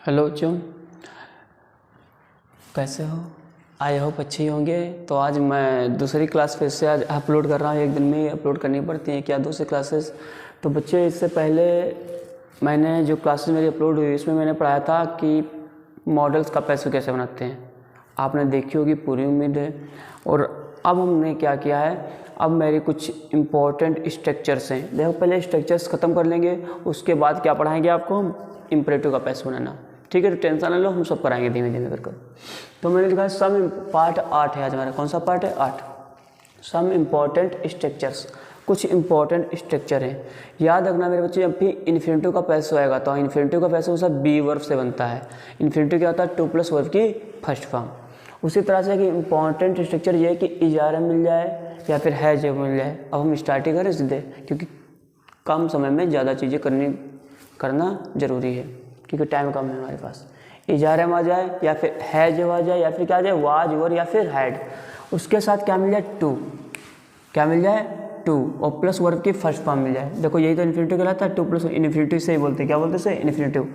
Hello बच्चों, कैसे हो? आई होप अच्छे ही होंगे। तो आज मैं दूसरी क्लास फिर से आज अपलोड कर रहा हूँ। एक दिन में ही अपलोड करनी पड़ती हैं क्या दूसरी क्लासेस। तो बच्चे, इससे पहले मैंने जो क्लासेस मेरी अपलोड हुई इसमें मैंने पढ़ाया था कि मॉडल्स का पैसे कैसे बनाते हैं। आपने देखी होगी पूरी, उम्मीद है। और अब हमने क्या किया है, अब मेरे कुछ इम्पोर्टेंट स्ट्रक्चर्स हैं। देखो, पहले स्ट्रक्चर्स ख़त्म कर लेंगे, उसके बाद क्या पढ़ाएंगे आपको हम, इम्परेटिव का पैसे बनाना। ठीक है, तो टेंशन ना लो, हम सब कराएंगे धीमे धीमे कर। तो मैंने लिखा है सम पार्ट 8 है आज हमारा। कौन सा पार्ट है? 8। सम इम्पॉर्टेंट स्ट्रक्चर्स, कुछ इंपॉर्टेंट स्ट्रक्चर हैं। याद रखना मेरे बच्चे, जब भी इन्फिनिटिव का पैसा आएगा तो इन्फिनिटिव का पैसा उसे बी वर्ब से बनता है। इन्फिनिटिव क्या होता है? 2 प्लस वर्ब की फर्स्ट फॉर्म। उसी तरह से कि इंपॉर्टेंट स्ट्रक्चर ये है कि इजारा मिल जाए या फिर है जब मिल जाए। अब हम स्टार्ट ही करें सीधे, क्योंकि कम समय में ज़्यादा चीज़ें करना ज़रूरी है, क्योंकि टाइम कम है हमारे पास। इजारे में आ जाए या फिर है जब आ जाए या फिर क्या आ जाए, वाज वर या फिर हैड। उसके साथ क्या मिल जाए? टू। क्या मिल जाए? टू, और प्लस वर्ब की फर्स्ट फॉर्म मिल जाए। देखो, यही तो इन्फिनिटिव कहलाता है। 2 प्लस इन्फिनिटिव से ही बोलते हैं। क्या बोलते हैं इसे? इन्फिनिटिव।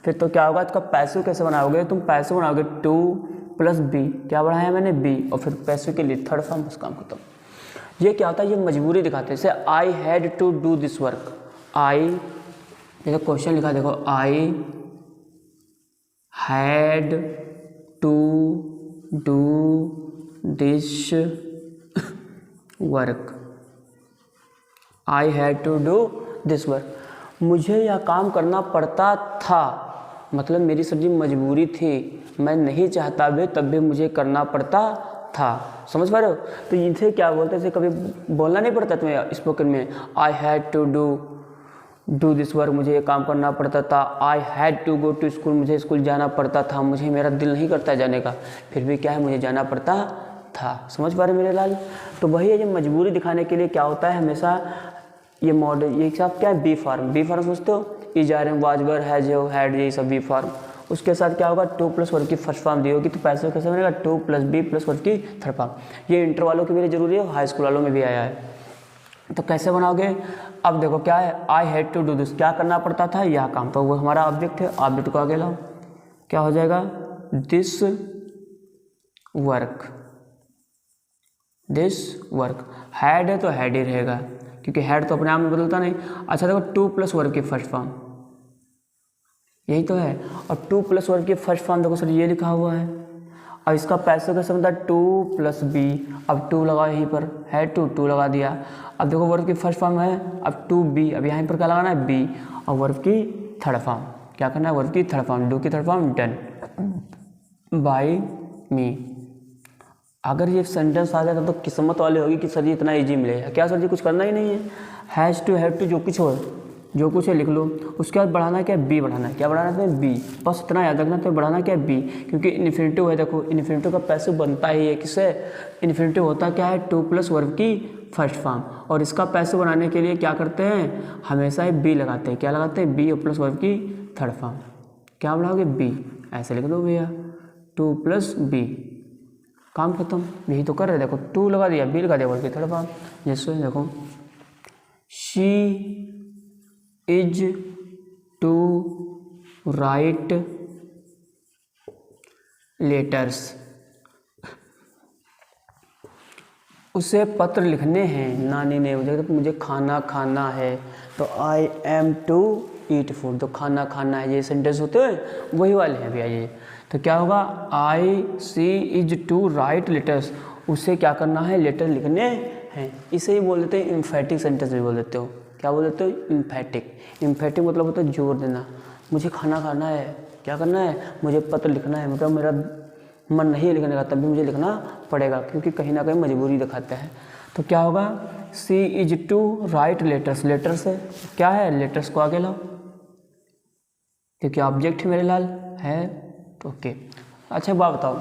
फिर तो क्या होगा, इसका पैसों कैसे बनाओगे तुम? पैसों बनाओगे 2 प्लस बी। क्या बढ़ाया मैंने? बी। और फिर पैसों के लिए थर्ड फॉर्म, बस काम खत्म। ये क्या होता है? ये मजबूरी दिखाते हैं। जैसे I had to do this work. I, देखो क्वेश्चन लिखा, देखो I had to do this work. I had to do this work, मुझे यह काम करना पड़ता था। मतलब मेरी सर जी मजबूरी थी, मैं नहीं चाहता भी तब भी मुझे करना पड़ता था। समझ पा रहे हो? तो इनसे क्या बोलते थे, कभी बोलना नहीं पड़ता तुम्हें स्पोकन में, I had to do this work, मुझे ये काम करना पड़ता था। I had to go to school, मुझे स्कूल जाना पड़ता था। मुझे, मेरा दिल नहीं करता जाने का, फिर भी क्या है, मुझे जाना पड़ता था। समझ पा रहे मेरे लाल? तो वही है, ये मजबूरी दिखाने के लिए क्या होता है हमेशा ये मॉडल, ये सब क्या है, बी फार्म। बी फार्म समझते हो? इजारे में वाज वर है जो हैड, यही सब बी फार्म। उसके साथ क्या होगा, 2 प्लस वर्ब की फर्स्ट फॉर्म दी होगी। तो पैसे कैसे बनेगा? 2 प्लस बी प्लस वर्ब की थर्ड फॉर्म। ये इंटर वालों के लिए जरूरी है, हाई स्कूल वालों में भी आया है। तो कैसे बनाओगे? अब देखो क्या है, I had to do this, क्या करना पड़ता था? यह काम। तो वो हमारा ऑब्जेक्ट है, ऑब्जेक्ट को आगे लाओ, क्या हो जाएगा? This work. This work. Had है तो हैड ही रहेगा, क्योंकि हैड तो अपने आप में बदलता नहीं। अच्छा देखो, 2 प्लस वर्ब की फर्स्ट फॉर्म, यही तो है। और 2 प्लस वर्ब की फर्स्ट फॉर्म देखो सर, ये लिखा हुआ है। अब इसका पैसे कैसे बनता है? 2 प्लस बी। अब 2 लगाओ यहीं पर, है 2 लगा दिया। अब देखो वर्ब की फर्स्ट फॉर्म है, अब 2b, अब यहाँ पर क्या लगाना है? बी। और वर्ब की थर्ड फॉर्म क्या करना है? वर्ब की थर्ड फॉर्म, डू की थर्ड फॉर्म डन बाय मी। अगर ये सेंटेंस आ जाता तो किस्मत वाली होगी कि सर जी इतना ईजी मिलेगा। क्या सर जी कुछ करना ही नहीं है, हैज़ टू हैव टू जो कुछ है लिख लो। उसके बाद बढ़ाना क्या है? बी बढ़ाना है। क्या बढ़ाना है? बी। बस इतना याद रखना, तो बढ़ाना क्या है? बी, क्योंकि इन्फिनिटिव है। देखो इन्फिनिटिव का पैसे बनता ही है किससे? इन्फिनिटिव होता क्या है? 2 प्लस वर्ब की फर्स्ट फॉर्म। और इसका पैसे बनाने के लिए क्या करते हैं? हमेशा ही बी लगाते हैं। क्या लगाते हैं? बी और प्लस वर्ब की थर्ड फॉर्म। क्या बढ़ाओगे? बी। ऐसे लिख दो भैया, 2 प्लस बी, काम खत्म। यही तो कर रहे, देखो 2 लगा दिया, बी लगा दिया, वर्ब की थर्ड फॉर्म। जैसे देखो, she is to write letters, उसे पत्र लिखने हैं। नानी ने मुझे खाना खाना है, तो I am to eat food, तो खाना खाना है, ये सेंटेंस होते हैं वही वाले हैं भैया ये। तो क्या होगा? आई सी इज टू राइट लेटर्स, उसे क्या करना है? लेटर लिखने हैं। इसे ही बोल देते हैं इम्फेटिक सेंटेंस भी बोल देते हो। क्या बोल देते हो? इम्फेटिक। इम्फेटिक मतलब होता है जोर देना। मुझे खाना खाना है, क्या करना है? मुझे पत्र लिखना है, मतलब मेरा मन नहीं है लिखने का, तब भी मुझे लिखना पड़ेगा, क्योंकि कहीं ना कहीं मजबूरी दिखाते हैं। तो क्या होगा? She is to write letters, letters है क्या है? लेटर्स को आगे लाओ, क्योंकि ऑब्जेक्ट मेरे लाल है। तो ओके। अच्छा बात बताओ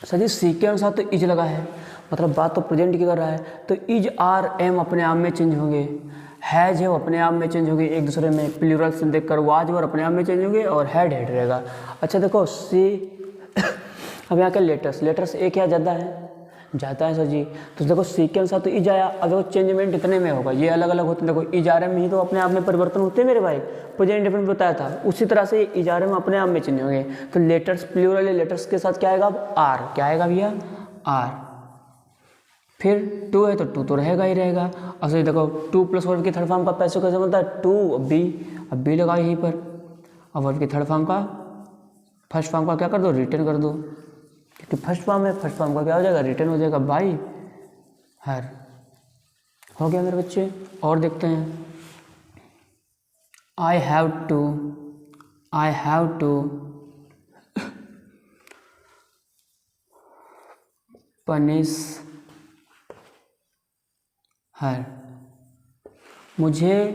सर जी, सी के अनुसार तो इज लगा है, मतलब बात तो प्रेजेंट की कर रहा है। तो इज आर एम अपने आप में चेंज होंगे, हैज है वो अपने आप में चेंज होंगे एक दूसरे में, प्लूरल से देखकर। वाज वर अपने आप में चेंज होंगे, और हैड हैड रहेगा। अच्छा देखो सी, अब यहाँ के लेटर्स, लेटर्स एक या ज़्यादा है, जाता है सर जी। तो देखो सी के अनुसार तो इज आया, अगर चेंजमेंट इतने में होगा, ये अलग अलग होते हैं, देखो इजारे में ही तो अपने आप में परिवर्तन होते हैं मेरे भाई, प्रेजेंट इंडेफिनिट बताया था, उसी तरह से इजारे में अपने आप में चेंज होंगे। तो लेटर्स प्लूरल लेटर्स के साथ क्या आएगा, अब आर, क्या आएगा भैया, आर। फिर टू है तो टू तो रहेगा ही रहेगा। और सही देखो टू प्लस वर्ब की थर्ड फॉर्म का पैसे कैसे बनता है, टू, अब बी लगा यहीं पर, अब वर्ब की थर्ड फॉर्म का फर्स्ट फॉर्म का क्या कर दो, रिटर्न कर दो, क्योंकि फर्स्ट फॉर्म है, फर्स्ट फॉर्म का क्या हो जाएगा, रिटर्न हो जाएगा बाई हर। हो गया मेरे बच्चे। और देखते हैं, आई हैव टू पनिश हर, मुझे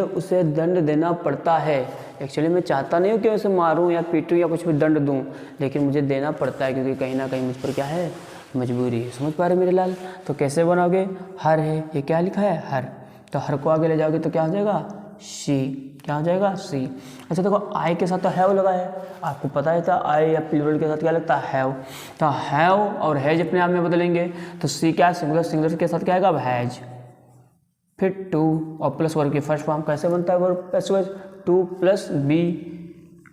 उसे दंड देना पड़ता है। एक्चुअली मैं चाहता नहीं हूँ कि उसे मारूं या पीटूं या कुछ भी दंड दूं, लेकिन मुझे देना पड़ता है क्योंकि कहीं ना कहीं मुझ पर क्या है, मजबूरी है। समझ पा रहे मेरे लाल। तो कैसे बनाओगे, हर है, ये क्या लिखा है, हर, तो हर को आगे ले जाओगे तो क्या हो जाएगा, सी, क्या हो जाएगा, सी। अच्छा देखो आई के साथ तो हैव लगा है, आपको पता ही था आई या प्लूरल के साथ क्या लगता है, हैव। तो हैव और हैज अपने आप में बदलेंगे, तो सी क्या है, सिंगुलर के साथ क्या आएगा, अब हैज। फिर टू और प्लस वर्ब की फर्स्ट फॉर्म कैसे बनता है, verb plus verb, to plus be,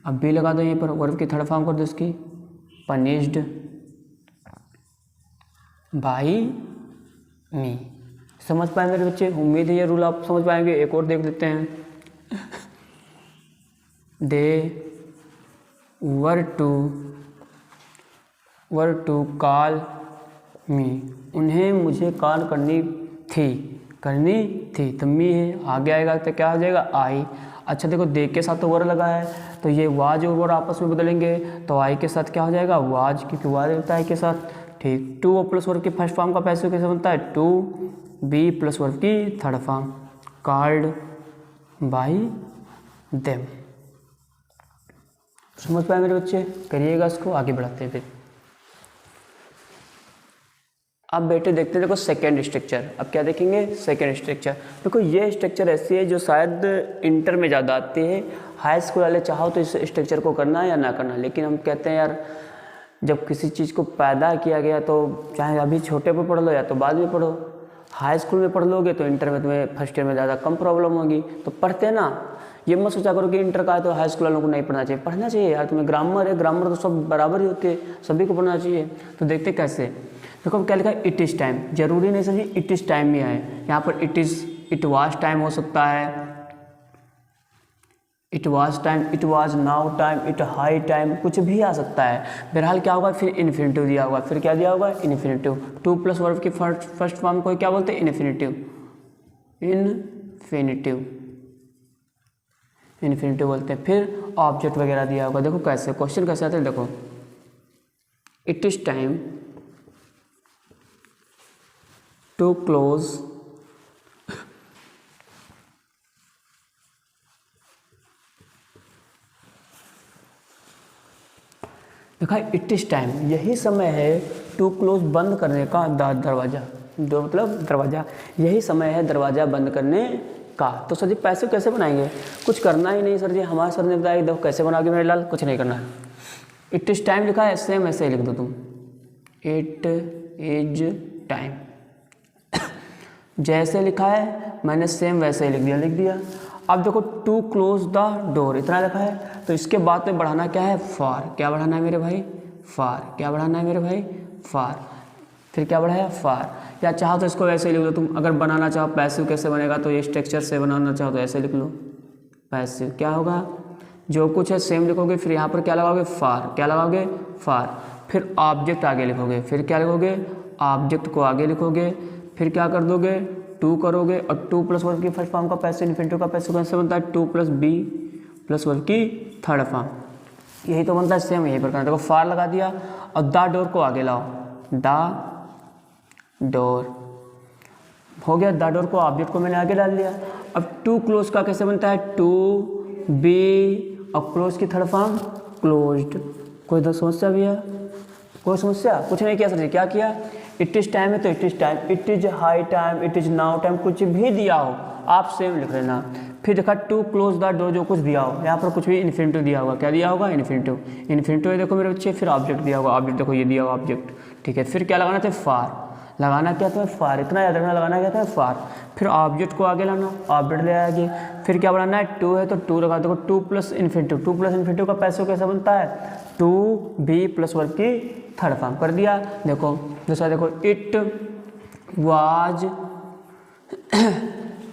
अब बी लगा दो यहीं पर, वर्ब की थर्ड फॉर्म कर दो इसकी, पनिश्ड बाई मी। समझ पाए मेरे बच्चे, उम्मीद है ये रूल आप समझ पाएंगे। एक और देख लेते हैं, दे वर टू कॉल मी, उन्हें मुझे कॉल करनी थी, तो मी है, आगे आएगा तो क्या हो जाएगा, आई। अच्छा देखो दे के साथ तो वर लगा है, तो ये वाज और वर आपस में बदलेंगे, तो आई के साथ क्या हो जाएगा, वाज, क्योंकि वाज होता है आई के साथ, ठीक। टू और प्लस वर्ब की फर्स्ट फॉर्म का पैसे कैसे बनता है, टू बी प्लस वर्ब की third form, called by them. समझ पाए मेरे बच्चे, करिएगा इसको, आगे बढ़ाते हैं फिर। अब बेटे देखते हैं, देखो सेकेंड स्ट्रक्चर, अब क्या देखेंगे, सेकेंड स्ट्रक्चर। देखो ये स्ट्रक्चर ऐसी है जो शायद इंटर में ज़्यादा आती है, हाई स्कूल वाले चाहो तो इस स्ट्रक्चर को करना या ना करना, लेकिन हम कहते हैं यार जब किसी चीज़ को पैदा किया गया तो चाहे अभी छोटे पर पढ़ लो या तो बाद में पढ़ो, हाई स्कूल में पढ़ लोगे तो इंटर में तुम्हें फर्स्ट ईयर में ज़्यादा कम प्रॉब्लम होगी, तो पढ़ते ना। ये मत सोचा करो कि इंटर का है तो हाई स्कूल वालों को नहीं पढ़ना चाहिए, पढ़ना चाहिए यार, तुम्हें ग्रामर है, ग्रामर तो सब बराबर ही होती है, सभी को पढ़ना चाहिए। तो देखते कैसे, देखो क्या लिखा है, इट इज़ टाइम, जरूरी नहीं समझिए इट इज़ टाइम में आए, यहाँ पर इट वाज टाइम हो सकता है, it was time, it was now time, it high time, कुछ भी आ सकता है। बहरहाल क्या होगा, फिर इन्फिनिटिव दिया होगा, फिर क्या दिया होगा, इन्फिनिटिव। टू प्लस वर्ब की फर्स्ट फॉर्म को क्या बोलते हैं, इन्फिनिटिव बोलते हैं। फिर ऑब्जेक्ट वगैरह दिया होगा, देखो कैसे क्वेश्चन कैसे आते हैं, देखो it is time to close देखा, इट इज टाइम, यही समय है टू क्लोज बंद करने का, दरवाजा, जो मतलब दरवाजा, यही समय है दरवाजा बंद करने का। तो सर जी पैसे कैसे बनाएंगे, कुछ करना ही नहीं सर जी, हमारे सर ने बताया देखो कैसे बनाओगे मेरे लाल, कुछ नहीं करना है। इट इज टाइम लिखा है, सेम ऐसे ही लिख दो तुम, इट इज टाइम, जैसे लिखा है मैंने सेम वैसे ही लिख दिया। अब देखो टू क्लोज द डोर, इतना लिखा है, तो इसके बाद में बढ़ाना क्या है, फॉर, क्या बढ़ाना है मेरे भाई, फॉर, क्या बढ़ाना है मेरे भाई, फॉर, फिर क्या बढ़ाया, फॉर। या चाहो तो इसको वैसे ही लिख लो तुम, अगर बनाना चाहो पैसिव कैसे बनेगा, तो ये स्ट्रक्चर से बनाना चाहो तो ऐसे लिख लो, पैसिव क्या होगा, जो कुछ है सेम लिखोगे, फिर यहाँ पर क्या लगाओगे, फॉर, क्या लगाओगे, फॉर, फिर ऑब्जेक्ट आगे लिखोगे, फिर क्या लिखोगे, ऑब्जेक्ट को आगे लिखोगे, फिर क्या कर दोगे, टू करोगे, और टू प्लस वर्ब की फर्स्ट फॉर्म का पैसिव इन्फिनिटिव का पैसिव कैसे बनता है, to plus be plus verb की थर्ड फॉर्म, यही तो बनता है सेम, यही पर करना। देखो फॉर लगा दिया, और द डोर को आगे लाओ, द डोर हो गया, द डोर को ऑब्जेक्ट को मैंने आगे डाल दिया। अब टू क्लोज का कैसे बनता है, टू बी और क्लोज की थर्ड फॉर्म क्लोज्ड। कोई तो समस्या भी है, कोई समस्या, कुछ नहीं किया सर जी, क्या किया, इट इज टाइम है तो it is time, it is high time, it is now time, कुछ भी दिया हो आप सेम लिख लेना। फिर देखा टू क्लोज द डोर, जो कुछ दिया हो यहाँ पर कुछ भी इन्फिनिटिव दिया होगा, क्या दिया होगा इन्फिनिटिव, इन्फिनिटिव है देखो मेरे बच्चे। फिर ऑब्जेक्ट दिया होगा, ऑब्जेक्ट देखो ये दिया होगा ऑब्जेक्ट, ठीक है। फिर क्या लगाना था फार, लगाना क्या था फार, इतना याद रखना, लगाना क्या था फार। फिर ऑब्जेक्ट को आगे लाना, ऑब्जेक्ट ले आगे। फिर क्या बनाना है टू है तो टू लगा, देखो to plus infinitive, two plus infinitive का पैसे कैसे बनता है 2b प्लस वर्ग की थर्ड फॉर्म कर दिया। देखो दूसरा देखो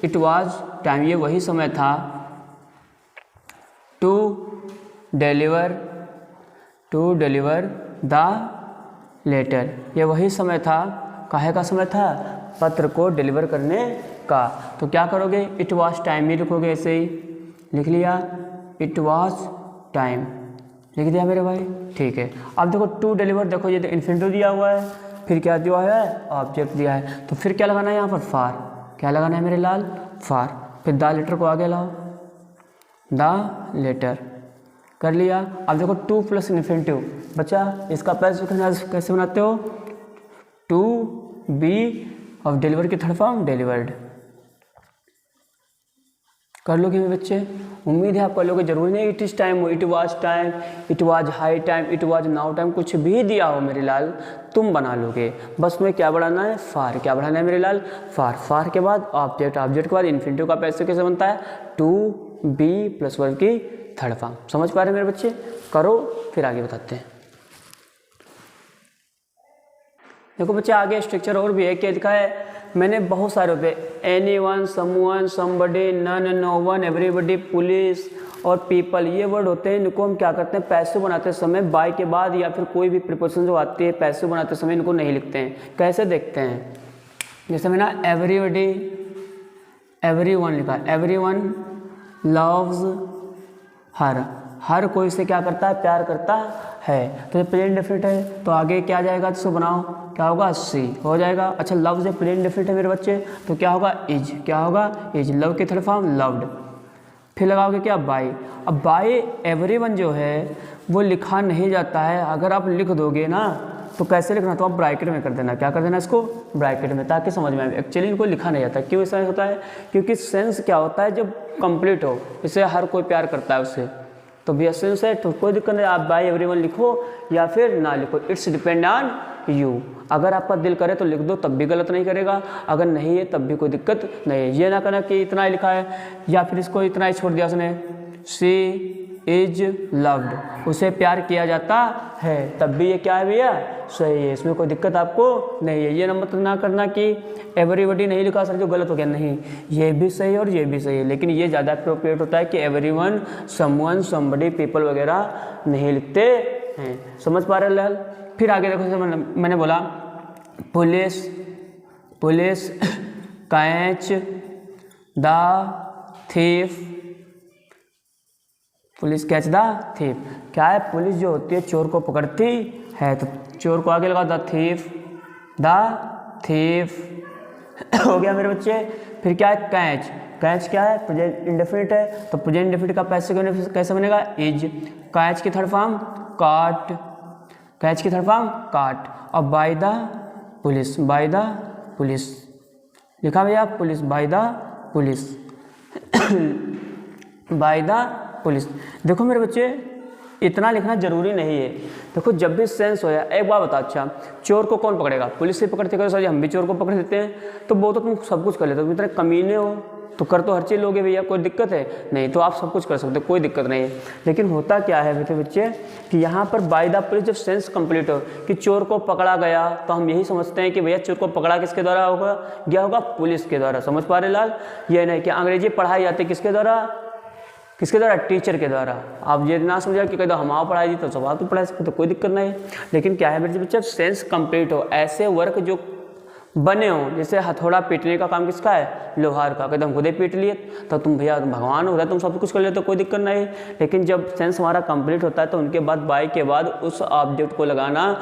इट वाज टाइम, ये वही समय था टू डिलीवर द लेटर, ये वही समय था, काहे का समय था, पत्र को डिलीवर करने का। तो क्या करोगे इट वाज टाइम ही लिखोगे, ऐसे ही लिख लिया इट वाज टाइम, लिख दिया मेरे भाई, ठीक है। अब देखो टू डिलीवर, देखो ये इन्फिनिटिव दिया हुआ है, फिर क्या दिया है ऑब्जेक्ट दिया है, तो फिर क्या लगाना है यहाँ पर फार, क्या लगाना है मेरे लाल फार। फिर द लेटर को आगे लाओ, द लेटर कर लिया। अब देखो टू प्लस इन्फिनिटिव बचा, इसका पैसे कैसे बनाते हो 2b ऑफ डिलीवर की थर्ड फॉर्म डिलीवर्ड, कर लोगे मेरे बच्चे, उम्मीद है आप कर लोगे। जरूरी नहीं इट इज टाइम हो, it was time, it was high time, it was now time, कुछ भी दिया हो मेरे लाल तुम बना लोगे। बस में क्या बढ़ाना है फार, क्या बढ़ाना है मेरे लाल फार। फार के बाद ऑब्जेक्ट, ऑब्जेक्ट के बाद इन्फिनिटिव का पैसे कैसे बनता है 2b प्लस वर्ग की थर्ड फॉर्म। समझ पा रहे मेरे बच्चे, करो फिर आगे बताते हैं। देखो बच्चे आगे स्ट्रक्चर और भी है, क्या लिखा है मैंने बहुत सारे होते anyone, someone, somebody, none, no one, everybody, police और पीपल, ये वर्ड होते हैं। इनको हम क्या करते हैं पैसिव बनाते समय बाय के बाद या फिर कोई भी प्रीपोजिशन जो आती है पैसिव बनाते समय इनको नहीं लिखते हैं। कैसे देखते हैं, जैसे मैंने एवरीबडी, एवरीवन लिखा, एवरीवन लव्स हर, हर कोई से क्या करता है प्यार करता है, तो ये प्लेन डेफिनेट है तो आगे क्या जाएगा, इसको बनाओ क्या होगा सी हो जाएगा। अच्छा लव से प्लेन डेफिनेट है मेरे बच्चे तो क्या होगा इज, क्या होगा इज, लव की थर्ड फॉर्म लव्ड। फिर लगाओगे क्या बाय, अब बाय एवरीवन जो है वो लिखा नहीं जाता है, अगर आप लिख दोगे ना तो कैसे लिखना, तो आप ब्रैकेट में कर देना, क्या कर देना इसको ब्रैकेट में, ताकि समझ में आए। एक्चुअली इनको लिखा नहीं जाता, क्यों ऐसा होता है, क्योंकि सेंस क्या होता है जब कंप्लीट हो, इसे हर कोई प्यार करता है उससे, तो भी सेंस है तो कोई दिक्कत नहीं, आप बाय एवरीवन लिखो या फिर ना लिखो, इट्स डिपेंड ऑन यू। अगर आपका दिल करे तो लिख दो तब भी गलत नहीं करेगा, अगर नहीं है तब भी कोई दिक्कत नहीं है। ये ना करना कि इतना ही लिखा है या फिर इसको इतना ही छोड़ दिया उसने, सी इज लव्ड, उसे प्यार किया जाता है, तब भी ये क्या है भैया सही है, इसमें कोई दिक्कत आपको नहीं है। ये ना मतलब ना करना कि एवरीबडी नहीं लिखा सर जो गलत हो गया, नहीं ये भी सही है और ये भी सही है, लेकिन ये ज़्यादा अप्रोप्रिएट होता है कि एवरीवन, समवन, समबडी, पीपल वगैरह नहीं लिखते हैं। समझ पा रहे लाल। फिर आगे देखो मैंने बोला police, police catch the thief, police catch the thief, क्या है पुलिस जो होती है चोर को पकड़ती है, तो चोर को आगे लगा द थीफ हो गया मेरे बच्चे। फिर क्या है कैच, कैच क्या है प्रेजेंट इंडेफिनिट है, तो प्रेजेंट इंडेफिनिट का पैसे कैसे बनेगा इज, कैच की थर्ड फॉर्म काट, कैच की थर्ड फॉर्म काट, और by the police, by the police लिखा भैया police, by the police by the police. देखो मेरे बच्चे इतना लिखना जरूरी नहीं है, देखो जब भी सेंस होया एक बार बता, अच्छा चोर को कौन पकड़ेगा, पुलिस से पकड़ते करो सर, हम भी चोर को पकड़ देते हैं, तो वो तो तुम सब कुछ कर लेते हो, तुम इतने कमीने हो तो कर तो हर चीज़ लोगे भैया, कोई दिक्कत है नहीं, तो आप सब कुछ कर सकते हो, कोई दिक्कत नहीं है। लेकिन होता क्या है बेटे बच्चे कि यहाँ पर बाय द पुलिस जब सेंस कंप्लीट हो कि चोर को पकड़ा गया, तो हम यही समझते हैं कि भैया चोर को पकड़ा किसके द्वारा होगा, गया होगा पुलिस के द्वारा। समझ पा रहे लाल, ये नहीं कि अंग्रेजी पढ़ाई जाती किसके द्वारा, किसके द्वारा टीचर के द्वारा। आप ये ना समझा कि कहते हम पढ़ाई दी तो सब आप तो पढ़ा सकते, तो कोई दिक्कत नहीं है। लेकिन क्या है बच्चे सेंस कंप्लीट हो, ऐसे वर्क जो बने हो, जैसे हथौड़ा पीटने का काम किसका है लोहार का, कहते हम खुदे पीट लिए तो तुम भैया तुम भगवान हो रहे, तुम सब कुछ कर लेते हो, कोई दिक्कत नहीं। लेकिन जब सेंस हमारा कंप्लीट होता है तो उनके बाद बाय के बाद उस ऑब्जेक्ट को लगाना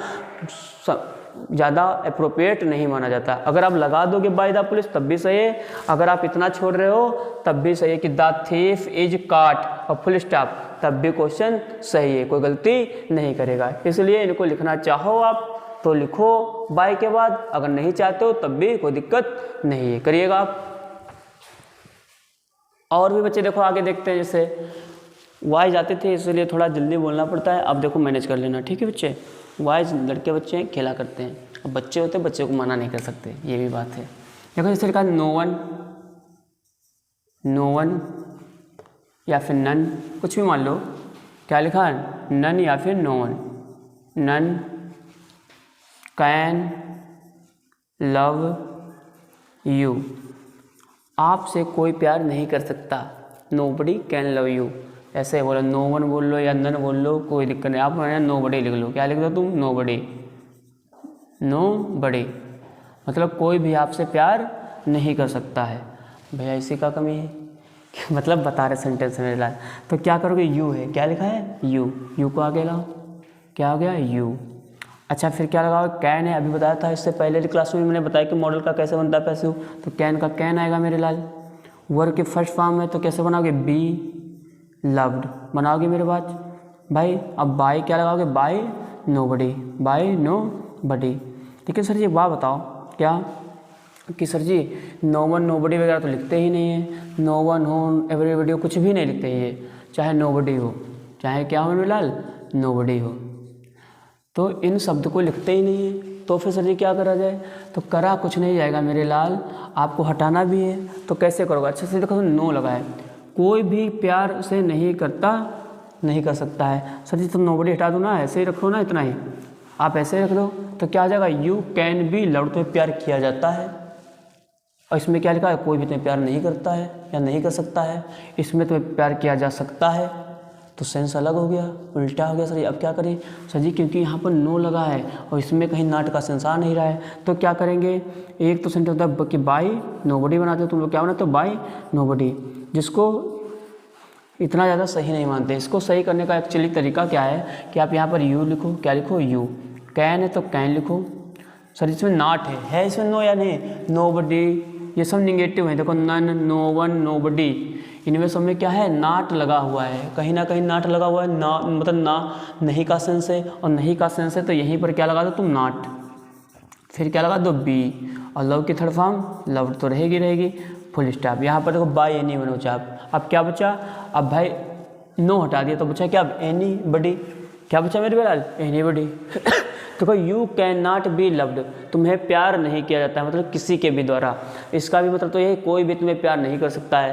ज़्यादा अप्रोप्रिएट नहीं माना जाता। अगर आप लगा दोगे बाय द पुलिस तब भी सही है, अगर आप इतना छोड़ रहे हो तब भी सही है कि द थीफ इज काट और फुल स्टॉप, तब भी क्वेश्चन सही है, कोई गलती नहीं करेगा। इसलिए इनको लिखना चाहो आप तो लिखो बाय के बाद, अगर नहीं चाहते हो तब भी कोई दिक्कत नहीं है, करिएगा आप। और भी बच्चे देखो आगे देखते हैं, जैसे वाइज आते थे इसलिए थोड़ा जल्दी बोलना पड़ता है, अब देखो मैनेज कर लेना, ठीक है बच्चे। वाइज लड़के बच्चे खेला करते हैं, अब बच्चे होते हैं, बच्चे को मना नहीं कर सकते, ये भी बात है। देखो जैसे लिखा नो वन, नो वन या फिर नन, कुछ भी मान लो, क्या लिखा है, नन या फिर no one. None can love you, आपसे कोई प्यार नहीं कर सकता। नोबडी कैन लव यू, ऐसे बोलो, नो वन बोल लो या नन बोल लो, कोई दिक्कत नहीं। आप नोबडी लिख लो, क्या लिख दो तुम, नोबडी। नोबडी मतलब कोई भी आपसे प्यार नहीं कर सकता है। भैया इसी का कमी है मतलब बता रहे सेंटेंस में ला, तो क्या करोगे, यू है, क्या लिखा है, यू, यू को आगे लाओ, क्या हो गया, यू। अच्छा फिर क्या लगाओ, कैन है, अभी बताया था इससे पहले क्लास में मैंने बताया कि मॉडल का कैसे बनता है पैसिव, तो कैन का कैन आएगा मेरे लाल। वर्ब के फर्स्ट फॉर्म में तो कैसे बनाओगे, बी लव्ड बनाओगे मेरे बात भाई। अब बाय क्या लगाओगे, बाय नोबडी, बाय नोबडी। ठीक है सर जी, वाह बताओ क्या कि सर जी नो वन नोबडी वगैरह तो लिखते ही नहीं है, नो वन हो एवरीबडी हो, कुछ भी नहीं लिखते ये, चाहे नोबडी हो, चाहे क्या हो मेरे लाल, नोबडी हो, तो इन शब्द को लिखते ही नहीं है। तो फिर सर जी क्या करा जाए, तो करा कुछ नहीं जाएगा मेरे लाल, आपको हटाना भी है, तो कैसे करोगे, अच्छे से देखो, नो लगा है, कोई भी प्यार से नहीं करता, नहीं कर सकता है। सर जी तो नोबडी हटा दो ना, ऐसे ही रखो ना, इतना ही आप ऐसे रख दो, तो क्या आ जाएगा, यू कैन बी लव्ड, तुम्हें प्यार किया जाता है। और इसमें क्या लिखा है, कोई भी तुम्हें प्यार नहीं करता है या नहीं कर सकता है, इसमें तुम्हें प्यार किया जा सकता है, तो सेंस अलग हो गया, उल्टा हो गया सर जी। अब क्या करें सर जी, क्योंकि यहाँ पर नो लगा है और इसमें कहीं नाट का सेंस आ नहीं रहा है, तो क्या करेंगे, एक तो सेंटेंस होता है कि बाय नोबडी बनाते हो तुम लोग, क्या बनाते हो, बाय नोबडी, जिसको इतना ज़्यादा सही नहीं मानते। इसको सही करने का एक्चुअली तरीका क्या है कि आप यहाँ पर यू लिखो, क्या लिखो, यू, कैन है तो कैन लिखो। सर इसमें नाट है इसमें नो या नहीं, नोबडी, ये सब निगेटिव है, देखो नन, नो वन, नोबडी, इनमें सब में क्या है, नाट लगा हुआ है, कहीं ना कहीं नाट लगा हुआ है, ना मतलब ना नहीं का सेंस है, और नहीं का सेंस है तो यहीं पर क्या लगा दो तुम, नाट, फिर क्या लगा दो, बी, और लव की थर्ड फॉर्म लव तो रहेगी, फुल स्टॉप। यहाँ पर देखो बाय एनी वन बचा, अब क्या बचा, अब भाई नो हटा दिया तो बचा क्या, अब एनी बडी, क्या बचा मेरे बेलाल, एनी बडी। देखो you can not be loved, तुम्हें प्यार नहीं किया जाता है, मतलब किसी के भी द्वारा, इसका भी मतलब तो ये कोई भी तुम्हें प्यार नहीं कर सकता है,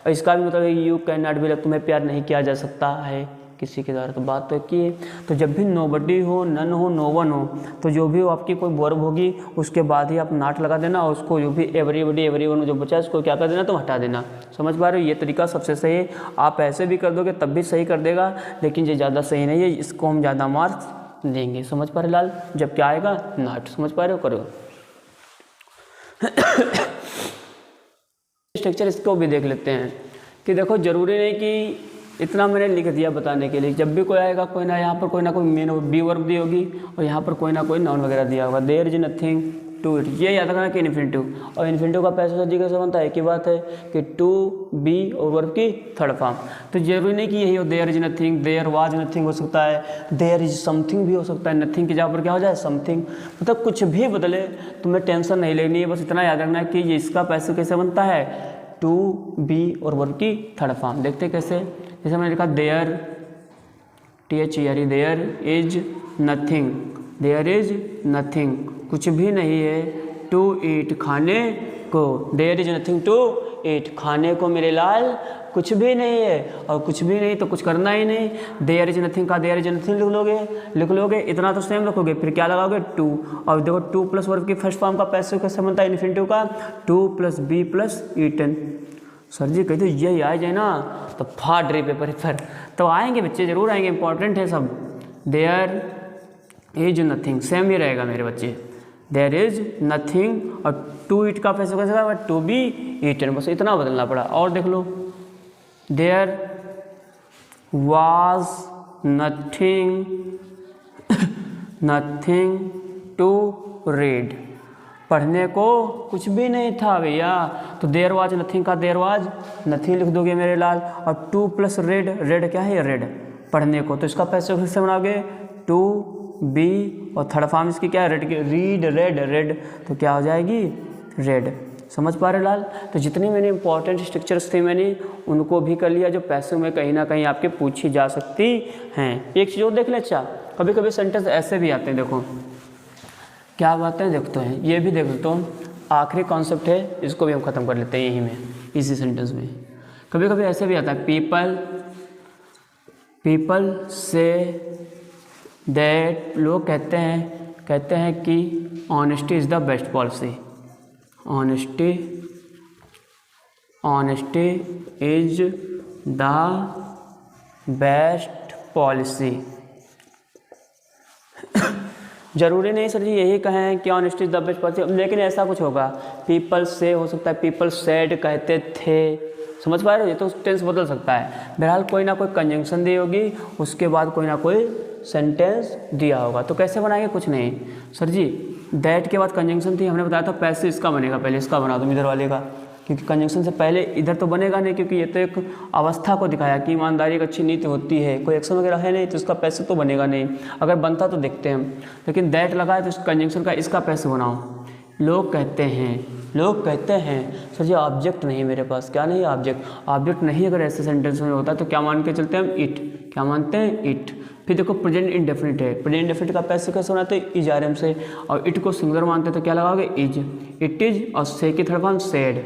और इसका भी मतलब you can not be loved, तुम्हें प्यार नहीं किया जा सकता है किसी के द्वारा। तो बात तो की है, तो जब भी नोबडी हो, नन हो, नो वन हो, तो जो भी आपकी कोई वर्ब होगी उसके बाद ही आप नाट लगा देना, और उसको जो भी एवरीबडी एवरीवन जो बचा है उसको क्या कर देना, तो हटा देना। समझ पा रहे हो, ये तरीका सबसे सही है। आप ऐसे भी कर दोगे तब भी सही कर देगा, लेकिन ये ज़्यादा सही नहीं है, इसको हम ज़्यादा मार्क्स देंगे। समझ पा रहे लाल, जब क्या आएगा, नाट। समझ पा रहे हो, करो स्ट्रक्चर इसको भी देख लेते हैं कि देखो जरूरी नहीं कि इतना मैंने लिख दिया बताने के लिए, जब भी कोई आएगा कोई ना, यहाँ पर कोई ना कोई मेन बी वर्ब दी होगी और यहाँ पर कोई ना कोई नाउन वगैरह दिया होगा। There is nothing to it, ये याद रखना कि इन्फिनिटिव, और इन्फिनिटिव का पैसा जी कैसे बनता है, एक ही बात है कि टू बी और वर्ब की थर्ड फॉर्म। तो जरूरी नहीं कि यही हो, there is nothing, there was nothing हो सकता है, देयर इज समथिंग भी हो सकता है, नथिंग की जगह पर क्या हो जाए, समथिंग, मतलब कुछ भी बदले, तुम्हें टेंशन नहीं लेनी है, बस इतना याद रखना है कि ये इसका पैसा कैसे बनता है, टू बी और वर्ब की थर्ड फॉर्म। देखते कैसे, जैसे मैंने लिखा there, THERE, there is nothing, there is nothing, कुछ भी नहीं है, टू ईट, खाने को, there is nothing to eat, खाने को मेरे लाल कुछ भी नहीं है, और कुछ भी नहीं तो कुछ करना ही नहीं। देयर इज नथिंग का देयर इज नथिंग लिख लोगे, इतना तो सेम रखोगे, फिर क्या लगाओगे, टू, और देखो टू प्लस वर्ब की फर्स्ट फॉर्म का पैसिव कैसे बनता है इन्फिनिटिव का, to plus be plus eaten. Sir ji कहते यही आ जाए ना तो फाड़ रही पेपर पर, तो आएंगे बच्चे, जरूर आएंगे, इंपॉर्टेंट है सब। देयर इज नथिंग सेम ही रहेगा मेरे बच्चे, देयर इज नथिंग, और टू ईट का पैसा कैसे होगा, टू बी ईटन, बस इतना बदलना पड़ा। और देख लो, there was nothing nothing to read, पढ़ने को कुछ भी नहीं था भैया, तो देयर वाज नथिंग का देयर वाज नथिंग लिख दोगे मेरे लाल, और टू प्लस रेड, रेड क्या है, रेड, पढ़ने को, तो इसका पैसे कैसे बनाओगे, टू बी और थर्ड फॉर्म इसकी क्या है, रेड की, रीड रेड रेड, तो क्या हो जाएगी, रेड। समझ पा रहे लाल? तो जितनी मैंने इंपॉर्टेंट स्ट्रक्चर्स थे मैंने उनको भी कर लिया जो पैसिव में कहीं ना कहीं आपके पूछी जा सकती हैं। एक चीज़ और देख ले, अच्छा कभी कभी सेंटेंस ऐसे भी आते हैं, देखो क्या बात है, देखते हैं ये भी देख सकते हो। आखिरी कॉन्सेप्ट है, इसको भी हम ख़त्म कर लेते हैं यहीं में, इसी सेंटेंस में। कभी कभी ऐसे भी आता है, पीपल से दैट, लोग कहते हैं कि honesty is the best policy, honesty is the best policy. जरूरी नहीं सर जी यही कहें कि honesty is the best policy, लेकिन ऐसा कुछ होगा, पीपल से हो सकता है पीपल सेड कहते थे, समझ पा रहे हो? ये तो टेंस बदल सकता है। बहरहाल कोई ना कोई कंजंक्शन दी होगी, उसके बाद कोई ना कोई सेंटेंस दिया होगा। तो कैसे बनाएंगे? कुछ नहीं सर जी, दैट के बाद कंजंक्शन थी, हमने बताया था पैसे इसका बनेगा, पहले इसका बना दूँ इधर वाले का, क्योंकि कंजंक्शन से पहले इधर तो बनेगा नहीं, क्योंकि ये तो एक अवस्था को दिखाया कि ईमानदारी एक अच्छी नीति होती है, कोई एक्शन वगैरह है नहीं तो इसका पैसे तो बनेगा नहीं, अगर बनता तो देखते हैं हम। लेकिन दैट लगा है तो इस कंजंक्शन का इसका पैसे बनाओ। लोग कहते हैं सर जी ऑब्जेक्ट नहीं मेरे पास, क्या नहीं ऑब्जेक्ट नहीं, अगर ऐसे सेंटेंस में होता है तो क्या मान के चलते हैं हम? इट, क्या मानते हैं? इट। फिर देखो प्रेजेंट इंडेफिनिट है, प्रेजेंट इंडेफिनिट का पैसे कैसे बनाते हैं? इज आर एम से, और इट को सिंगुलर मानते हैं तो क्या लगाओगे? इज, इट इज, और से की थर्ड फॉर्म सेड,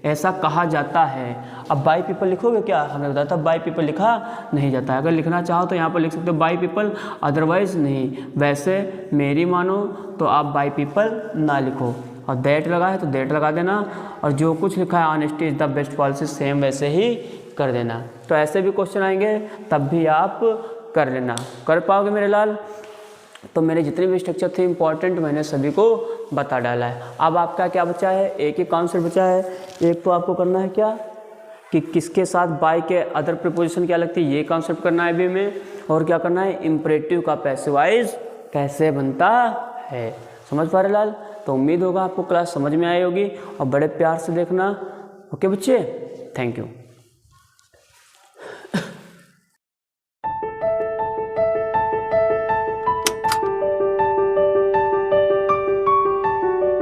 ऐसा कहा जाता है। अब बाई पीपल लिखोगे क्या? हमने बताया था बाई पीपल लिखा नहीं जाता है, अगर लिखना चाहो तो यहाँ पर लिख सकते हो बाई पीपल, अदरवाइज नहीं। वैसे मेरी मानो तो आप बाई पीपल ना लिखो, और दैट लगा है तो दैट लगा देना, और जो कुछ लिखा है honesty is the best policy same वैसे ही कर देना। तो ऐसे भी क्वेश्चन आएंगे तब भी आप कर लेना, कर पाओगे मेरे लाल? तो मेरे जितने भी स्ट्रक्चर थे इंपॉर्टेंट मैंने सभी को बता डाला है। अब आपका क्या बचा है? एक ही कॉन्सेप्ट बचा है। एक तो आपको करना है क्या कि किसके साथ बाय के अदर प्रीपोजिशन क्या लगती है, ये कॉन्सेप्ट करना है अभी में। और क्या करना है? इम्परेटिव का पैसिवाइज कैसे बनता है। समझ पा रहे लाल? तो उम्मीद होगा आपको क्लास समझ में आई होगी, और बड़े प्यार से देखना। ओके बच्चे, थैंक यू।